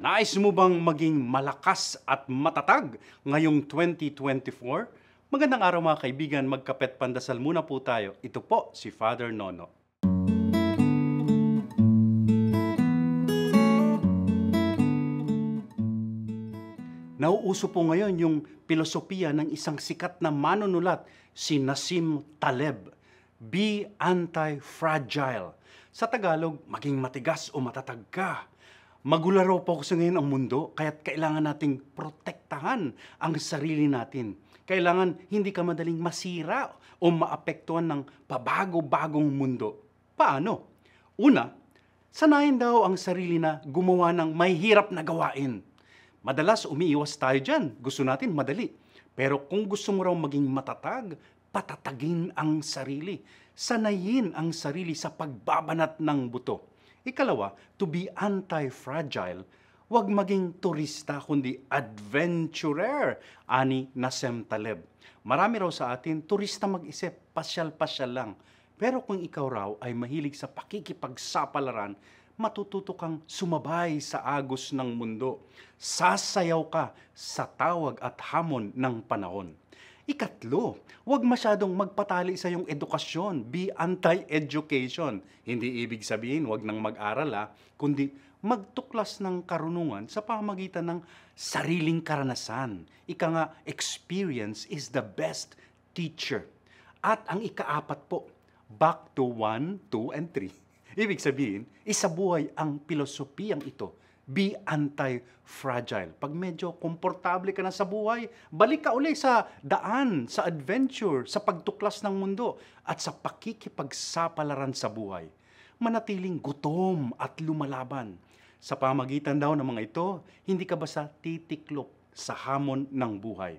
Nais mo bang maging malakas at matatag ngayong 2024? Magandang araw mga kaibigan, magkapet pandasal muna po tayo. Ito po si Father Nono. Nauuso po ngayon yung pilosopiya ng isang sikat na manunulat, si Nassim Taleb. Be anti-fragile. Sa Tagalog, maging matigas o matatag ka. Magularo po kasi ngayon ang mundo, kaya't kailangan nating protektahan ang sarili natin. Kailangan hindi ka madaling masira o maapektuhan ng pabago-bagong mundo. Paano? Una, sanayin daw ang sarili na gumawa ng may hirap na gawain. Madalas umiiwas tayo dyan. Gusto natin madali. Pero kung gusto mo raw maging matatag, patatagin ang sarili. Sanayin ang sarili sa pagbabanat ng buto. Ikalawa, to be anti-fragile, huwag maging turista kundi adventurer, ani Nassim Taleb. Marami raw sa atin, turista mag-isip, pasyal-pasyal lang. Pero kung ikaw raw ay mahilig sa pakikipagsapalaran, matututo kang sumabay sa agos ng mundo. Sasayaw ka sa tawag at hamon ng panahon. Ikatlo, huwag masyadong magpatali sa iyong edukasyon. Be anti-education. Hindi ibig sabihin huwag nang mag-aral kundi magtuklas ng karunungan sa pamagitan ng sariling karanasan. Ika nga, experience is the best teacher. At ang ikaapat po, back to 1, 2, and 3. Ibig sabihin, isabuhay ang pilosopiyang ito. Be anti-fragile. Pag medyo komportable ka na sa buhay, balik ka uli sa daan, sa adventure, sa pagtuklas ng mundo, at sa pakikipagsapalaran sa buhay. Manatiling gutom at lumalaban. Sa pamagitan daw ng mga ito, hindi ka basta titiklop sa hamon ng buhay.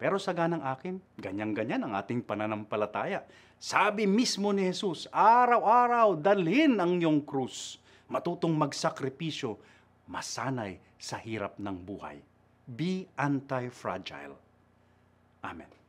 Pero sa ganang akin, ganyan-ganyan ang ating pananampalataya. Sabi mismo ni Jesus, araw-araw dalhin ang iyong krus. Matutong magsakripisyo, masanay sa hirap ng buhay. Be anti-fragile. Amen.